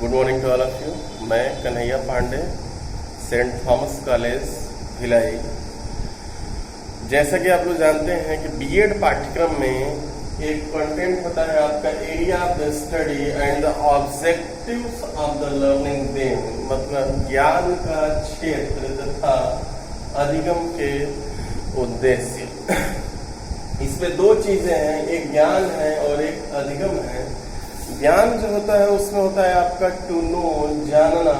Good morning to all of you. मैं Kanhaiya Pandey, Saint Thomas college Bhilai. जैसा कि आप लोग जानते हैं कि बीएड पाठ्यक्रम में एक कंटेंट होता है आपका area of the study and the objectives of the learning them, मतलब ज्ञान का क्षेत्र तथा अधिगम के उद्देश्य। इसमें दो चीजें हैं, एक ज्ञान है और एक अधिगम है। ज्ञान जो होता है उसमें होता है आपका टू नो, जानना,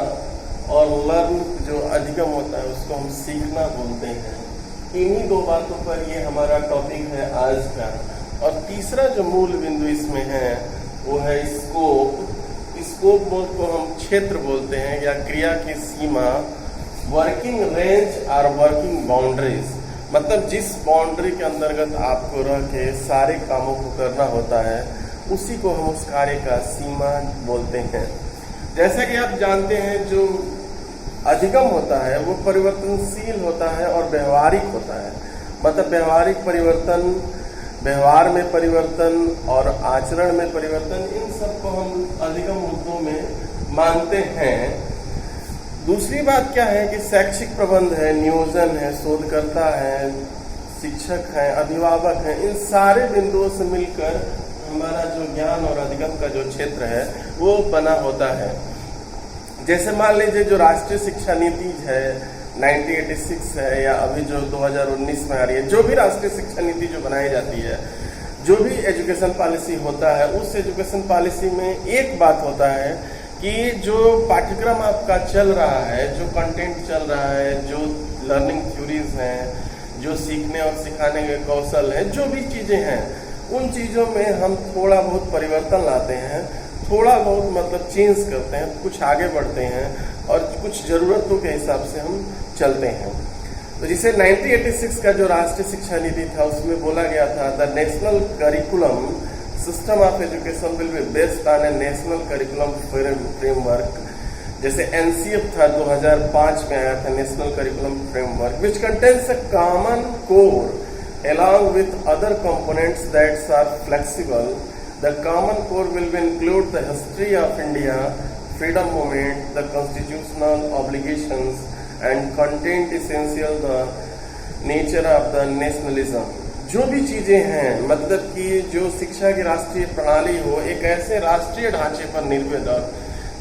और लर्न जो अधिगम होता है उसको हम सीखना बोलते हैं। इन्हीं दो बातों पर ये हमारा टॉपिक है आज का। और तीसरा जो मूल बिंदु इसमें है वो है स्कोप। स्कोप को हम क्षेत्र बोलते हैं या क्रिया की सीमा, वर्किंग रेंज और वर्किंग बाउंड्रीज, मतलब जिस बाउंड्री के अंतर्गत आपको रह के सारे कामों को करना होता है उसी को हम उस कार्य का सीमा बोलते हैं। जैसा कि आप जानते हैं जो अधिगम होता है वो परिवर्तनशील होता है और व्यवहारिक होता है, मतलब व्यवहारिक परिवर्तन, व्यवहार में परिवर्तन और आचरण में परिवर्तन, इन सब को हम अधिगम मुद्दों में मानते हैं। दूसरी बात क्या है कि शैक्षिक प्रबंध है, नियोजन है, शोधकर्ता है, शिक्षक है, अभिभावक है, इन सारे बिंदुओं से मिलकर हमारा जो ज्ञान और अधिगम का जो क्षेत्र है वो बना होता है। जैसे मान लीजिए जो राष्ट्रीय शिक्षा नीति है 1986 है या अभी जो 2019 में आ रही है, जो भी राष्ट्रीय शिक्षा नीति जो बनाई जाती है, जो भी एजुकेशन पॉलिसी होता है, उस एजुकेशन पॉलिसी में एक बात होता है कि जो पाठ्यक्रम आपका चल रहा है, जो कंटेंट चल रहा है, जो लर्निंग थ्योरीज हैं, जो सीखने और सिखाने के कौशल हैं, जो भी चीज़ें हैं, उन चीज़ों में हम थोड़ा बहुत परिवर्तन लाते हैं, थोड़ा बहुत मतलब चेंज करते हैं, कुछ आगे बढ़ते हैं और कुछ ज़रूरतों के हिसाब से हम चलते हैं। तो जिसे 1986 का जो राष्ट्रीय शिक्षा नीति था उसमें बोला गया था the national curriculum system of education will be based on A national curriculum framework. जैसे एनसीएफ था 2005 में आया था, national curriculum framework, which contains a common core along with other components that are flexible. The common core will be include the history of India, freedom movement, the constitutional obligations and content essential the nature of the nationalism. जो भी चीजें हैं, मतलब कि जो शिक्षा की राष्ट्रीय प्रणाली हो एक ऐसे राष्ट्रीय ढांचे पर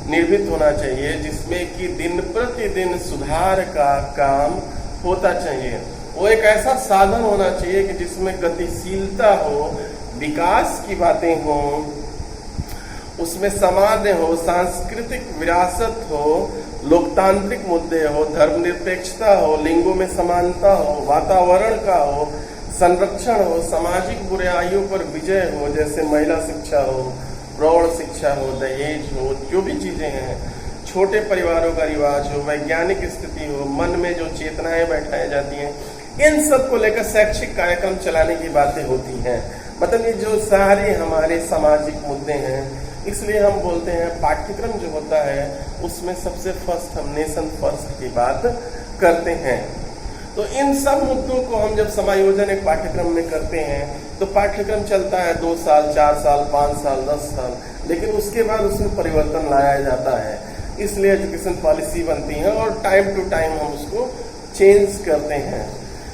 निर्मित होना चाहिए जिसमें कि दिन प्रतिदिन सुधार का काम होता चाहिए। वो एक ऐसा साधन होना चाहिए कि जिसमें गतिशीलता हो, विकास की बातें हो, उसमें समाज हो, सांस्कृतिक विरासत हो, लोकतांत्रिक मुद्दे हो, धर्मनिरपेक्षता हो, लिंगों में समानता हो, वातावरण का हो, संरक्षण हो, सामाजिक बुराइयों पर विजय हो, जैसे महिला शिक्षा हो, प्रौढ़ शिक्षा हो, दहेज हो, जो भी चीजें हैं, छोटे परिवारों का रिवाज हो, वैज्ञानिक स्थिति हो, मन में जो चेतनाएं बैठाई जाती हैं, इन सब को लेकर शैक्षिक कार्यक्रम चलाने की बातें होती हैं। मतलब ये जो सारे हमारे सामाजिक मुद्दे हैं, इसलिए हम बोलते हैं पाठ्यक्रम जो होता है उसमें सबसे फर्स्ट हम नेशन फर्स्ट की बात करते हैं। तो इन सब मुद्दों को हम जब समायोजन एक पाठ्यक्रम में करते हैं तो पाठ्यक्रम चलता है 2 साल, 4 साल, 5 साल, 10 साल, लेकिन उसके बाद उसमें परिवर्तन लाया जाता है। इसलिए एजुकेशन पॉलिसी बनती है और टाइम टू टाइम हम उसको चेंज करते हैं।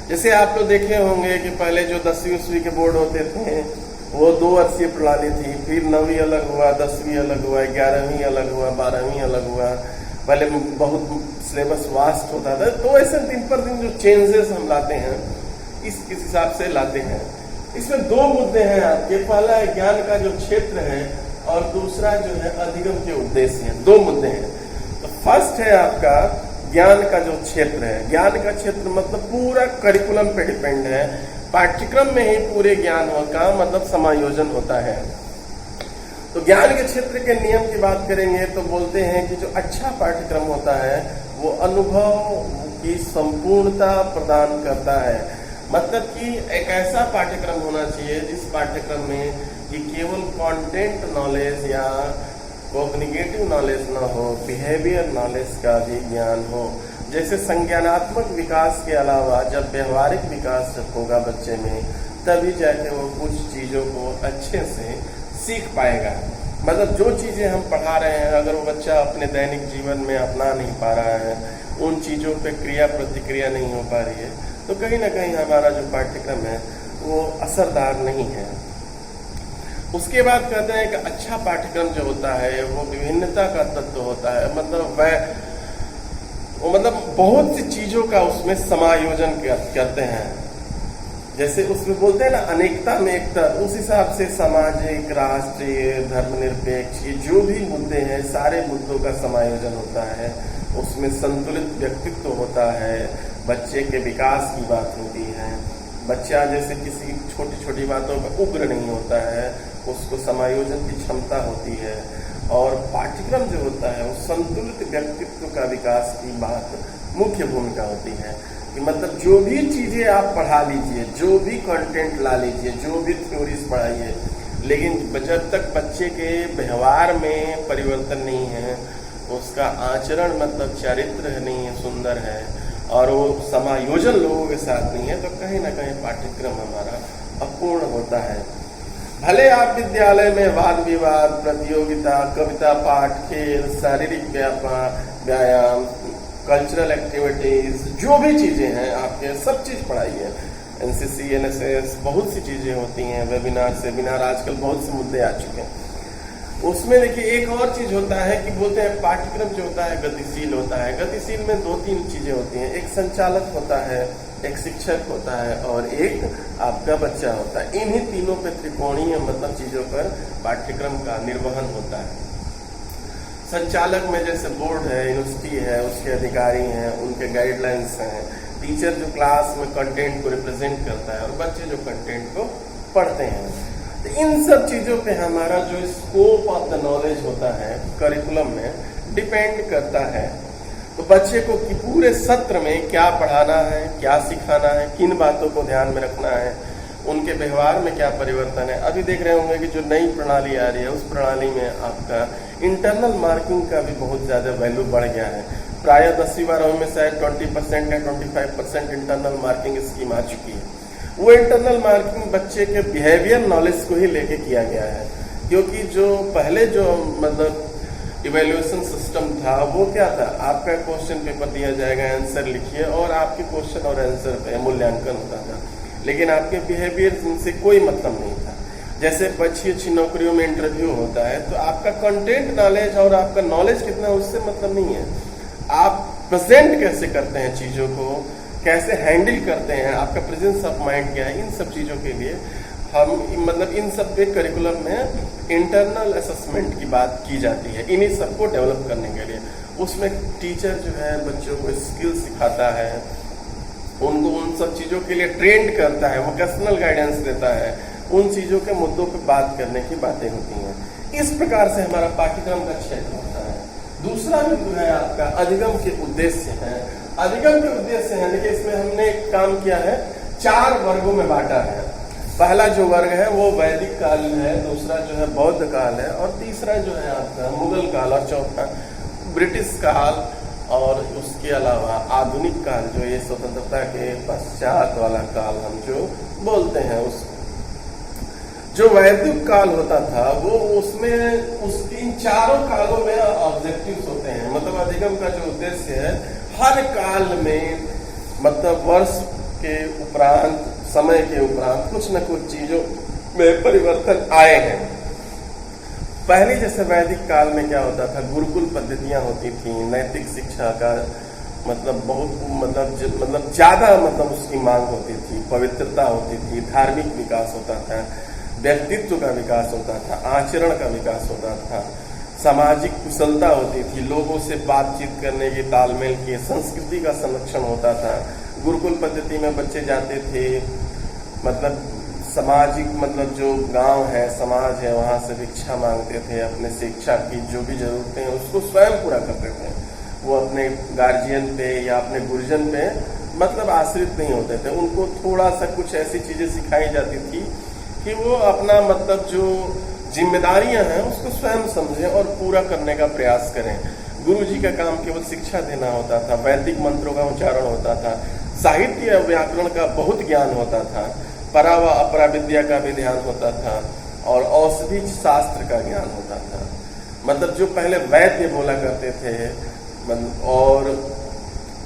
जैसे आप लोग देखे होंगे कि पहले जो 10वीं के बोर्ड होते थे वो 2 वर्षीय प्रणाली थी, फिर 9वीं अलग हुआ, 10वीं अलग हुआ, 11वीं अलग हुआ, 12वीं अलग हुआ। पहले बहुत सिलेबस वास्ट होता था। तो ऐसे दिन पर दिन जो चेंजेस हम लाते हैं इस हिसाब से लाते हैं। इसमें 2 मुद्दे हैं आपके, पहला है ज्ञान का जो क्षेत्र है और दूसरा जो है अधिगम के उद्देश्य है। 2 मुद्दे हैं। तो फर्स्ट है आपका ज्ञान का जो क्षेत्र है। ज्ञान का क्षेत्र मतलब पूरा करिकुलम पे डिपेंड है, पाठ्यक्रम में ही पूरे ज्ञान का मतलब समायोजन होता है। तो ज्ञान के क्षेत्र के नियम की बात करेंगे तो बोलते हैं कि जो अच्छा पाठ्यक्रम होता है वो अनुभव की संपूर्णता प्रदान करता है। मतलब कि एक ऐसा पाठ्यक्रम होना चाहिए जिस पाठ्यक्रम में कि केवल कंटेंट नॉलेज या कॉग्निटिव नॉलेज ना हो, बिहेवियर नॉलेज का भी ज्ञान हो। जैसे संज्ञानात्मक विकास के अलावा जब व्यवहारिक विकास जब होगा बच्चे में, तभी जाके वो कुछ चीज़ों को अच्छे से सीख पाएगा। मतलब जो चीज़ें हम पढ़ा रहे हैं अगर वो बच्चा अपने दैनिक जीवन में अपना नहीं पा रहा है, उन चीज़ों पे क्रिया प्रतिक्रिया नहीं हो पा रही है, तो कहीं ना कहीं हमारा जो पाठ्यक्रम है वो असरदार नहीं है। उसके बाद कहते हैं कि अच्छा पाठ्यक्रम जो होता है वो विभिन्नता का तत्व होता है, मतलब बहुत सी चीज़ों का उसमें समायोजन करते हैं। जैसे उसमें बोलते हैं ना अनेकता में एकता, उस हिसाब से सामाजिक, राष्ट्रीय, धर्मनिरपेक्ष, ये जो भी मुद्दे हैं सारे मुद्दों का समायोजन होता है। उसमें संतुलित व्यक्तित्व होता है, बच्चे के विकास की बात होती है। बच्चा जैसे किसी छोटी छोटी बातों पर उग्र नहीं होता है, उसको समायोजन की क्षमता होती है। और पाठ्यक्रम जो होता है वो संतुलित व्यक्तित्व का विकास की बात मुख्य भूमिका होती है कि मतलब जो भी चीज़ें आप पढ़ा लीजिए, जो भी कंटेंट ला लीजिए, जो भी थ्योरीज पढ़ाइए, लेकिन जब तक बच्चे के व्यवहार में परिवर्तन नहीं है, उसका आचरण मतलब चरित्र नहीं है, सुंदर है, और वो समायोजन लोगों के साथ नहीं है, तो कहीं ना कहीं पाठ्यक्रम हमारा अपूर्ण होता है। भले आप विद्यालय में वाद विवाद, प्रतियोगिता, कविता पाठ, खेल, शारीरिक व्यायाम, कल्चरल एक्टिविटीज, जो भी चीजें हैं आपके सब चीज पढ़ाइए। एनसीसी, एनएसएस, बहुत सी चीजें होती हैं, वेबिनार, सेमिनार, आजकल बहुत से मुद्दे आ चुके हैं। उसमें देखिए एक और चीज होता है कि बोलते हैं पाठ्यक्रम जो होता है गतिशील होता है। गतिशील में दो तीन चीजें होती हैं, एक संचालक होता है, एक शिक्षक होता है, और एक आपका बच्चा होता है। इन्हीं तीनों पे त्रिकोणीय मतलब चीजों पर पाठ्यक्रम का निर्वहन होता है। संचालक में जैसे बोर्ड है, यूनिवर्सिटी है, उसके अधिकारी हैं, उनके गाइडलाइंस हैं, टीचर जो क्लास में कंटेंट को रिप्रेजेंट करता है, और बच्चे जो कंटेंट को पढ़ते हैं। तो इन सब चीजों पे हमारा जो स्कोप ऑफ द नॉलेज होता है करिकुलम में डिपेंड करता है। तो बच्चे को कि पूरे सत्र में क्या पढ़ाना है, क्या सिखाना है, किन बातों को ध्यान में रखना है, उनके व्यवहार में क्या परिवर्तन है। अभी देख रहे होंगे कि जो नई प्रणाली आ रही है उस प्रणाली में आपका इंटरनल मार्किंग का भी बहुत ज्यादा वैल्यू बढ़ गया है। प्राय 10वीं 12वीं में शायद 20% या 25% इंटरनल मार्किंग स्कीम आ चुकी है। वो इंटरनल मार्किंग बच्चे के बिहेवियर नॉलेज को ही लेके किया गया है, क्योंकि जो पहले जो मतलब इवेल्युएशन सिस्टम था वो क्या था, आपका क्वेश्चन पेपर दिया जाएगा, आंसर लिखिए, और आपके क्वेश्चन और आंसर पे मूल्यांकन होता था, लेकिन आपके बिहेवियर से कोई मतलब नहीं था। जैसे अच्छी अच्छी नौकरियों में इंटरव्यू होता है तो आपका कंटेंट नॉलेज और आपका नॉलेज कितना उससे मतलब नहीं है, आप प्रेजेंट कैसे करते हैं चीजों को, कैसे हैंडल करते हैं, आपका प्रेजेंस ऑफ माइंड क्या है। इन सब चीजों के लिए हम मतलब इन सब के करिकुलम में इंटरनल असेसमेंट की बात की जाती है, इन्हीं सबको डेवलप करने के लिए। उसमें टीचर जो है बच्चों को स्किल सिखाता है, उनको उन सब चीजों के लिए ट्रेंड करता है, वोकेशनल गाइडेंस देता है, उन चीजों के मुद्दों पर बात करने की बातें होती हैं। इस प्रकार से हमारा पाठ्यक्रम का क्षेत्र होता है। दूसरा बिंदु है आपका अधिगम के उद्देश्य है। अधिगम के उद्देश्य है, देखिए इसमें हमने एक काम किया है, 4 वर्गों में बांटा है। पहला जो वर्ग है वो वैदिक काल है, दूसरा जो है बौद्ध काल है, और तीसरा जो है आपका मुगल काल, और चौथा ब्रिटिश काल, और उसके अलावा आधुनिक काल जो ये स्वतंत्रता के पश्चात वाला काल हम जो बोलते हैं उसको। जो वैदिक काल होता था वो उसमें इन चारों कालों में ऑब्जेक्टिव्स होते हैं, मतलब अधिगम का जो उद्देश्य है हर काल में मतलब वर्ष के उपरांत, समय के उपरांत कुछ न कुछ चीजों में परिवर्तन आए हैं। पहले जैसे वैदिक काल में क्या होता था, गुरुकुल पद्धतियां होती थी, नैतिक शिक्षा का मतलब बहुत मतलब ज्यादा मतलब उसकी मांग होती थी, पवित्रता होती थी, धार्मिक विकास होता था, व्यक्तित्व का विकास होता था, आचरण का विकास होता था, सामाजिक कुशलता होती थी, लोगों से बातचीत करने की, तालमेल की, संस्कृति का संरक्षण होता था। गुरुकुल पद्धति में बच्चे जाते थे, मतलब सामाजिक मतलब जो गांव है, समाज है, वहां से भिक्षा मांगते थे, अपने शिक्षा की जो भी जरूरतें हैं उसको स्वयं पूरा करते थे। वो अपने गार्जियन पे या अपने गुरुजन पे मतलब आश्रित नहीं होते थे। उनको थोड़ा सा कुछ ऐसी चीजें सिखाई जाती थी कि वो अपना मतलब जो जिम्मेदारियां हैं उसको स्वयं समझें और पूरा करने का प्रयास करें। गुरु जी का काम केवल शिक्षा देना होता था, वैदिक मंत्रों का उच्चारण होता था, साहित्य व्याकरण का बहुत ज्ञान होता था, परा व अपरा विद्या का भी ध्यान होता था, और औषधि शास्त्र का ज्ञान होता था। मतलब जो पहले वैद्य बोला करते थे और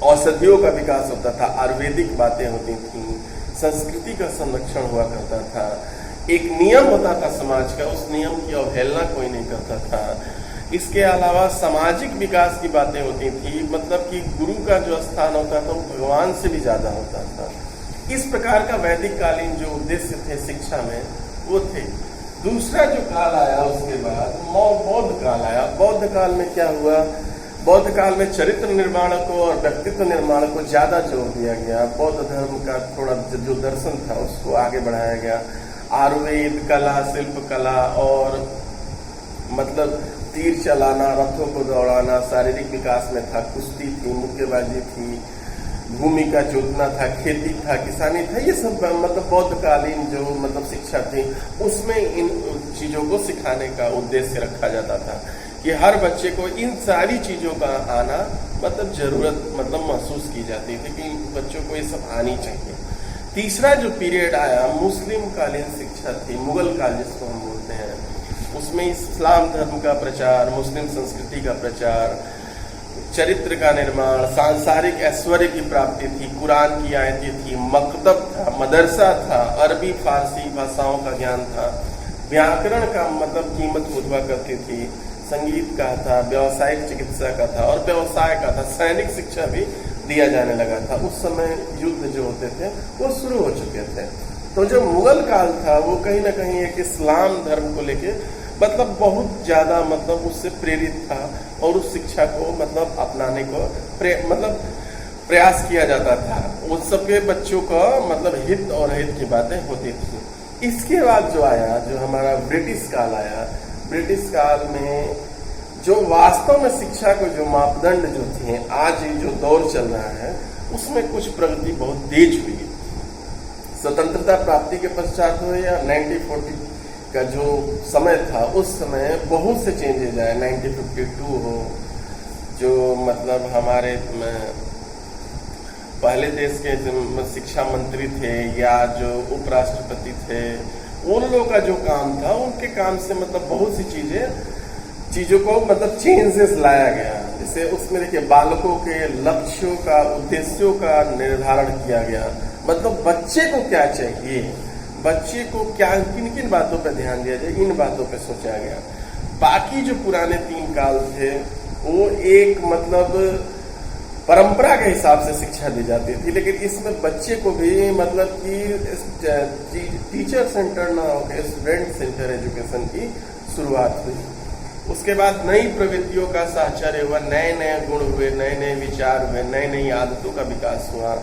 औषधियों का विकास होता था, आयुर्वेदिक बातें होती थी, संस्कृति का संरक्षण हुआ करता था, एक नियम होता था समाज का, उस नियम की अवहेलना कोई नहीं करता था। इसके अलावा सामाजिक विकास की बातें होती थी, मतलब कि गुरु का जो स्थान होता था वो भगवान से भी ज्यादा होता था। इस प्रकार का वैदिक कालीन जो उद्देश्य थे शिक्षा में वो थे। दूसरा जो काल आया उसके बाद बौद्ध काल आया। बौद्ध काल में क्या हुआ, बौद्ध काल में चरित्र निर्माण को और व्यक्तित्व निर्माण को ज्यादा जोर दिया गया। बौद्ध धर्म का थोड़ा जो दर्शन था उसको आगे बढ़ाया गया। आयुर्वेद, कला, शिल्प कला और मतलब तीर चलाना, रथों को दौड़ाना शारीरिक विकास में था। कुश्ती थी, मुक्केबाजी थी, भूमि का जोतना था, खेती था, किसानी था, ये सब मतलब बौद्धकालीन जो मतलब शिक्षा थी उसमें इन चीजों को सिखाने का उद्देश्य रखा जाता था कि हर बच्चे को इन सारी चीजों का आना मतलब जरूरत मतलब महसूस की जाती थी कि बच्चों को ये सब आनी चाहिए। तीसरा जो पीरियड आया मुस्लिम कालीन शिक्षा थी, मुगल काल जिसको हम बोलते हैं। उसमें इस्लाम धर्म का प्रचार, मुस्लिम संस्कृति का प्रचार, चरित्र का निर्माण, सांसारिक ऐश्वर्य की प्राप्ति थी, कुरान की आयतें थी, मकतब था, मदरसा था, अरबी फारसी भाषाओं का ज्ञान था, व्याकरण का मतलब कीमत हुआ करती थी, संगीत का था, व्यावसायिक चिकित्सा का था और व्यवसाय का था, सैनिक शिक्षा भी दिया जाने लगा था। उस समय युद्ध जो होते थे वो शुरू हो चुके थे। तो जो मुगल काल था वो कहीं ना कहीं एक इस्लाम धर्म को लेके मतलब बहुत ज्यादा मतलब उससे प्रेरित था और उस शिक्षा को मतलब अपनाने को प्रयास किया जाता था। उस सबके बच्चों का मतलब हित और हित की बातें होती थी। इसके बाद जो आया, जो हमारा ब्रिटिश काल आया, ब्रिटिश काल में जो वास्तव में शिक्षा को जो मापदंड जो थे, आज जो दौर चल रहा है उसमें कुछ प्रगति बहुत तेज हुई। स्वतंत्रता प्राप्ति के पश्चात हो या 1940 का जो समय था उस समय बहुत से चेंजेज आए। 1952 हो, जो मतलब हमारे पहले देश के शिक्षा मंत्री थे या जो उपराष्ट्रपति थे, उन लोगों का जो काम था उनके काम से मतलब बहुत सी चीजों को मतलब चेंजेस लाया गया। जैसे उसमें देखिए बालकों के लक्ष्यों का, उद्देश्यों का निर्धारण किया गया। मतलब बच्चे को क्या चाहिए, बच्चे को क्या किन किन बातों पर ध्यान दिया जाए, इन बातों पर सोचा गया। बाकी जो पुराने 3 काल थे वो एक मतलब परंपरा के हिसाब से शिक्षा दी जाती थी, लेकिन इसमें बच्चे को भी मतलब कि टीचर सेंटर ना होकर स्टूडेंट सेंटर एजुकेशन की शुरुआत हुई। उसके बाद नई प्रवृत्तियों का साहचर्य हुआ, नए नए गुण हुए, नए नए विचार हुए, नई नई आदतों का विकास हुआ,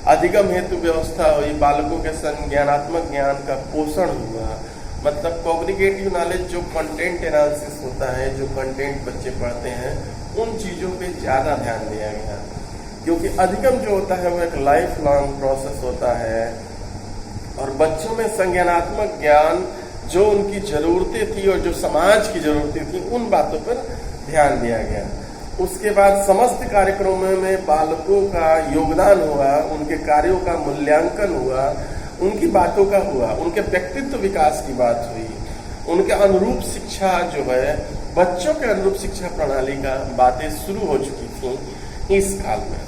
अधिगम हेतु व्यवस्था हुई, बालकों के संज्ञानात्मक ज्ञान का पोषण हुआ। मतलब कॉग्निटिव नॉलेज जो कंटेंट एनालिसिस होता है, जो कंटेंट बच्चे पढ़ते हैं, उन चीजों पे ज्यादा ध्यान दिया गया, क्योंकि अधिगम जो होता है वो एक लाइफ लॉन्ग प्रोसेस होता है और बच्चों में संज्ञानात्मक ज्ञान जो उनकी जरूरतें थी और जो समाज की जरूरतें थी उन बातों पर ध्यान दिया गया। उसके बाद समस्त कार्यक्रमों में बालकों का योगदान हुआ, उनके कार्यों का मूल्यांकन हुआ, उनकी बातों का हुआ, उनके व्यक्तित्व विकास की बात हुई, उनके अनुरूप शिक्षा जो है, बच्चों के अनुरूप शिक्षा प्रणाली का बातें शुरू हो चुकी थी इस काल में।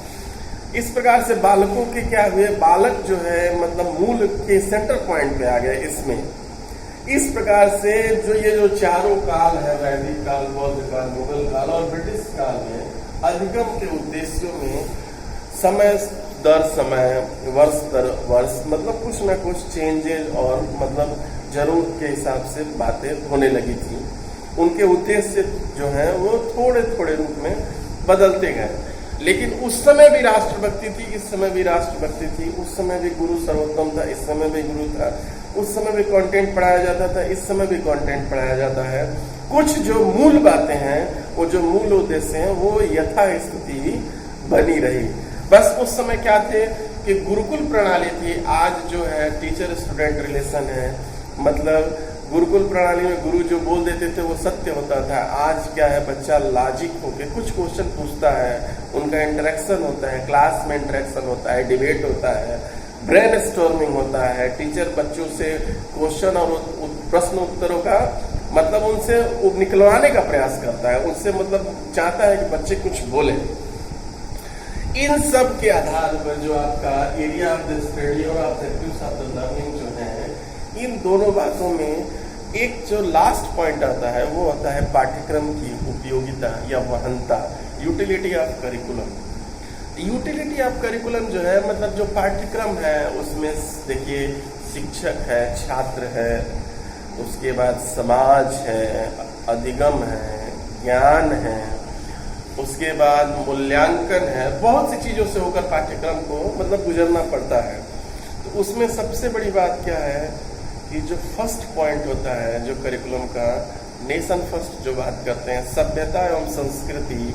इस प्रकार से बालकों के क्या हुए, बालक जो है मतलब मूल के सेंटर पॉइंट पे आ गए इसमें। इस प्रकार से जो चारों काल है, वैदिक काल, बौद्ध काल, मुगल काल और ब्रिटिश काल में अधिगम के उद्देश्यों में समय दर समय, वर्ष दर वर्ष मतलब कुछ ना कुछ चेंजेस और मतलब जरूरत के हिसाब से बातें होने लगी थी। उनके उद्देश्य जो है वो थोड़े थोड़े रूप में बदलते गए, लेकिन उस समय भी राष्ट्रभक्ति थी, इस समय भी राष्ट्रभक्ति थी, उस समय भी गुरु सर्वोत्तम था, इस समय भी गुरु था, उस समय भी कंटेंट पढ़ाया जाता था, इस समय भी कंटेंट पढ़ाया जाता है। कुछ जो मूल बातें हैं, वो जो मूल उद्देश्य हैं, वो यथास्थिति ही बनी रही। बस उस समय क्या थे कि गुरुकुल प्रणाली थी। आज जो है टीचर स्टूडेंट रिलेशन है, मतलब गुरुकुल प्रणाली में गुरु जो बोल देते थे वो सत्य होता था। आज क्या है, बच्चा लॉजिक होके कुछ क्वेश्चन पूछता है, उनका इंटरेक्शन होता है, क्लास में इंटरेक्शन होता है, डिबेट होता है, ब्रेन स्टॉर्मिंग होता है, टीचर बच्चों से क्वेश्चन और प्रश्न उत्तरों का मतलब उनसे निकलवाने का प्रयास करता है, उनसे मतलब चाहता है कि बच्चे कुछ बोले। इन सब के आधार पर जो आपका एरिया ऑफ द स्टडी और ऑब्जेक्टिव्स ऑफ द लर्निंग जो है, इन दोनों बातों में एक जो लास्ट पॉइंट आता है वो आता है पाठ्यक्रम की उपयोगिता या वहनता, utility of curriculum. Utility of curriculum जो है मतलब जो पाठ्यक्रम है उसमें देखिए शिक्षक है, छात्र है, उसके बाद समाज है, अधिगम है, ज्ञान है, उसके बाद मूल्यांकन है, बहुत सी चीजों से होकर पाठ्यक्रम को मतलब गुजरना पड़ता है। तो उसमें सबसे बड़ी बात क्या है कि जो फर्स्ट पॉइंट होता है जो करिकुलम का, नेशन फर्स्ट जो बात करते हैं, सभ्यता एवं संस्कृति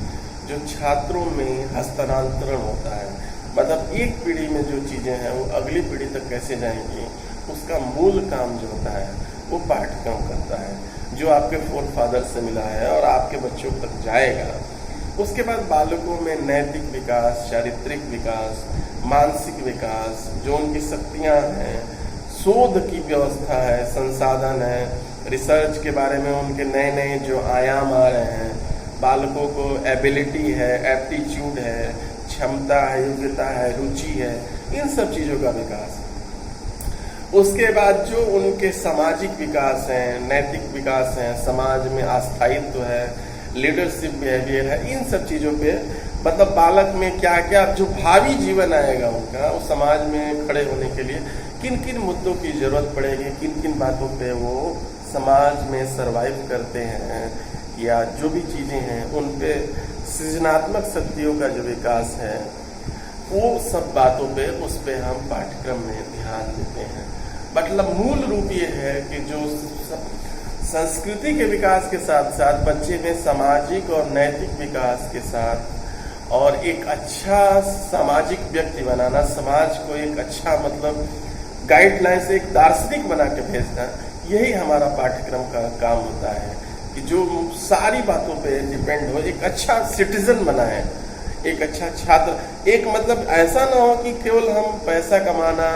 जो छात्रों में हस्तांतरण होता है, मतलब एक पीढ़ी में जो चीजें हैं वो अगली पीढ़ी तक कैसे जाएंगी, उसका मूल काम जो होता है वो पाठ्यक्रम करता है, जो आपके फोर फादर से मिला है और आपके बच्चों तक जाएगा। उसके बाद बालकों में नैतिक विकास, चारित्रिक विकास, मानसिक विकास, जो उनकी शक्तियां हैं, शोध की व्यवस्था है, संसाधन है, रिसर्च के बारे में उनके नए नए जो आयाम आ रहे हैं, बालकों को एबिलिटी है, एप्टीट्यूड है, क्षमता है, योग्यता है, रुचि है, इन सब चीज़ों का विकास। उसके बाद जो उनके सामाजिक विकास हैं, नैतिक विकास हैं, समाज में आस्थायित्व है, लीडरशिप बिहेवियर है, इन सब चीज़ों पे मतलब बालक में क्या क्या जो भावी जीवन आएगा उनका, उस समाज में खड़े होने के लिए किन किन मुद्दों की जरूरत पड़ेगी, किन किन बातों पे वो समाज में सरवाइव करते हैं, या जो भी चीज़ें हैं उन पे सृजनात्मक शक्तियों का जो विकास है, वो सब बातों पे उस पे हम पाठ्यक्रम में ध्यान देते हैं। मतलब मूल रूप ये है कि जो संस्कृति के विकास के साथ साथ बच्चे में सामाजिक और नैतिक विकास के साथ और एक अच्छा सामाजिक व्यक्ति बनाना, समाज को एक अच्छा मतलब गाइडलाइन से एक दार्शनिक बना के भेजना, यही हमारा पाठ्यक्रम का काम होता है कि जो सारी बातों पे डिपेंड हो, एक अच्छा सिटीजन बनाए, एक अच्छा छात्र, एक मतलब ऐसा ना हो कि केवल हम पैसा कमाना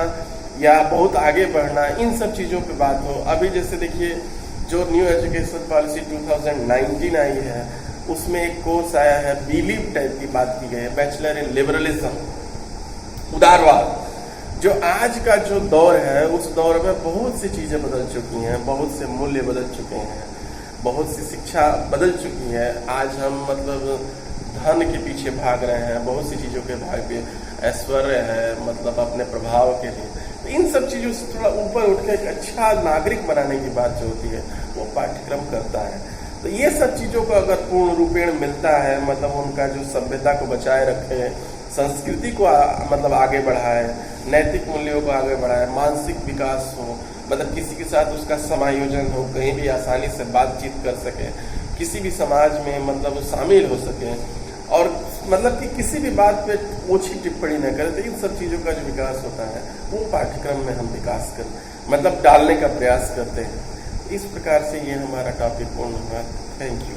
या बहुत आगे बढ़ना, इन सब चीज़ों पे बात हो। अभी जैसे देखिए जो न्यू एजुकेशन पॉलिसी 2019 आई है, उसमें एक कोर्स आया है, बिलीव टाइप की बात की गई है, बैचलर इन लिबरलिज्म, उदारवाद। जो आज का जो दौर है उस दौर में बहुत सी चीज़ें बदल चुकी हैं, बहुत से मूल्य बदल चुके हैं, बहुत सी शिक्षा बदल चुकी है। आज हम मतलब धन के पीछे भाग रहे हैं, बहुत सी चीज़ों के भाग्य, ऐश्वर्य है, मतलब अपने प्रभाव के लिए। तो इन सब चीज़ों से थोड़ा ऊपर उठ के एक अच्छा नागरिक बनाने की बात जो होती है वो पाठ्यक्रम करता है। तो ये सब चीज़ों को अगर पूर्ण रूपेण मिलता है, मतलब उनका जो सभ्यता को बचाए रखे, संस्कृति को मतलब आगे बढ़ाए, नैतिक मूल्यों को आगे बढ़ाए, मानसिक विकास हो, मतलब किसी के साथ उसका समायोजन हो, कहीं भी आसानी से बातचीत कर सके, किसी भी समाज में मतलब वो शामिल हो सके, और मतलब कि किसी भी बात पे ओछी टिप्पणी न करे। तो इन सब चीज़ों का जो विकास होता है वो पाठ्यक्रम में हम विकास कर मतलब डालने का प्रयास करते हैं। इस प्रकार से ये हमारा टॉपिक पूर्ण हुआ। Thank you.